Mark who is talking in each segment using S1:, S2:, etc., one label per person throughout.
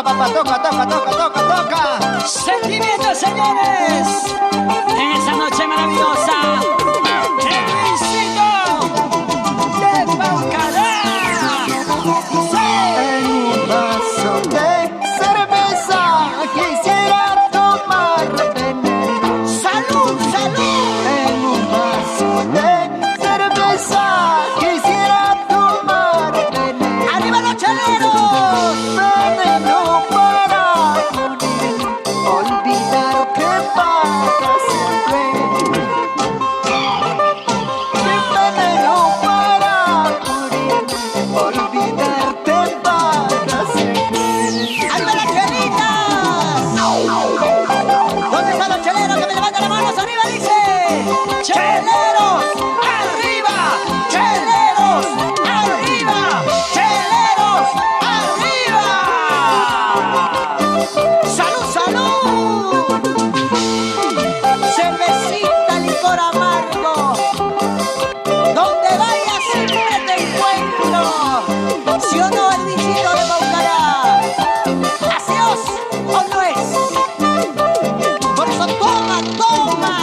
S1: papá, toca, toca, toca, toca, toca.
S2: Sentimientos, señores, en esa noche maravillosa. Edwincito de Paucara.
S1: En un vaso de cerveza quisiera tomar veneno.
S2: ¡Salud, salud!
S1: En un vaso de cerveza quisiera tomar veneno.
S2: ¡Arriba los chaleros!
S1: Veneno para morir, olvidar que para siempre. Veneno para morir, olvidarte para siempre.
S2: ¡Arriba las chelitas! ¿Dónde están los cheleros? Que me levanten las manos arriba, dice. ¡Cheleros! ¡Arriba! ¡Cheleros! ¡Arriba! ¡Cheleros! ¡Arriba! ¡Salud, salud! Cervecita, licor amargo. Donde vayas siempre te encuentro. ¿Sí o no, Edwincito de Paucara? ¿Gaseos o no es? Por eso toma, toma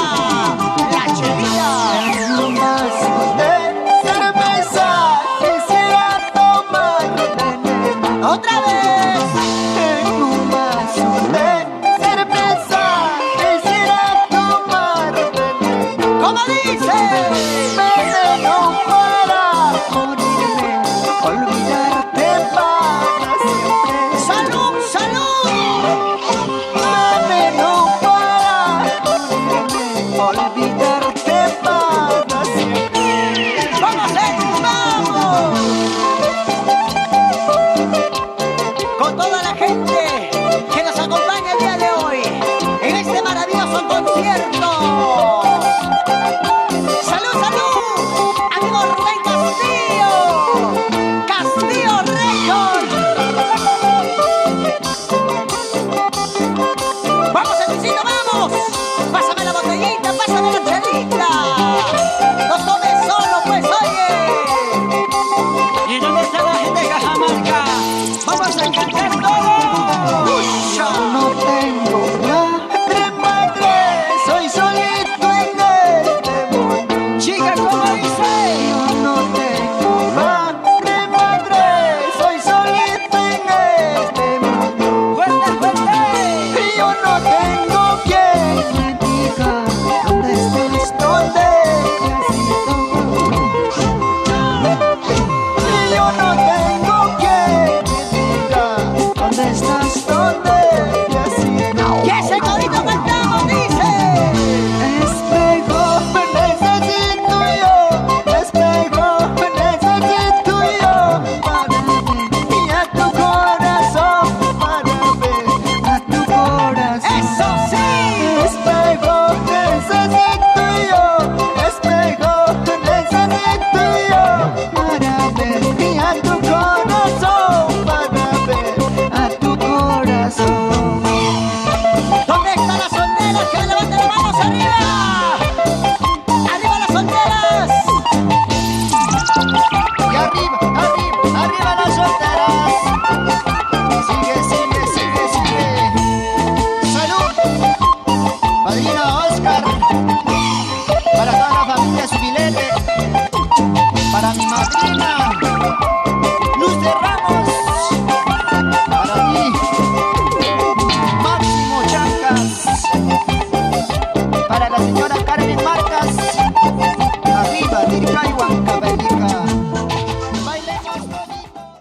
S2: la chelita.
S1: En un vaso de cerveza quisiera tomar veneno.
S2: Otra vez.
S1: En un vaso de cerveza quisiera tomar veneno.
S2: ¿Cómo dice?
S1: Veneno para morirme, olvidarte para siempre.
S2: ¡Salud, salud!
S1: Veneno para morirme, olvidarte para siempre.
S2: ¡Vamos, Edwin, vamos! Con toda la gente que nos acompaña el día de hoy en este maravilloso concierto. ¡Salud, salud! Amigo Rubén Castillo. Castillo Record. ¡Vamos, Edwincito, vamos! Pásame la botellita, pásame la chelita. No tomes solo, pues, oye. ¿Y dónde está la gente de Cajamarca? ¡Vamos a cantar todos!
S1: Yo no tengo madre, soy solito en este mundo.
S2: Chica, ¿cómo dice?
S1: Yo no tengo madre, soy solito en este mundo.
S2: ¡Fuerte, fuerte!
S1: Yo no tengo quien me diga dónde estás, dónde has ido. Yo no tengo quien me diga dónde estás, dónde has ido.
S2: ¡Que ese corito cantamos, dice!
S1: Espejo, necesito yo, espejo, necesito yo para ver y a tu corazón, para ver a tu corazón.
S2: ¡Eso sí!
S1: Espejo, necesito yo, espejo, necesito yo para ver y a tu corazón, para ver a tu corazón.
S2: ¿Dónde están las solteras? ¡Que levanten las manos arriba! ¡Arriba las solteras!
S1: Y arriba, arriba, arriba las solteras. Sigue, sigue, sigue, sigue. Salud, padrino Oscar. Para toda la familia Subilete. Para mi madrina Luz de Ramos. Para ti, Máximo Chancas. Para la señora Carmen Marcas. Arriba, Tircay, Huanca.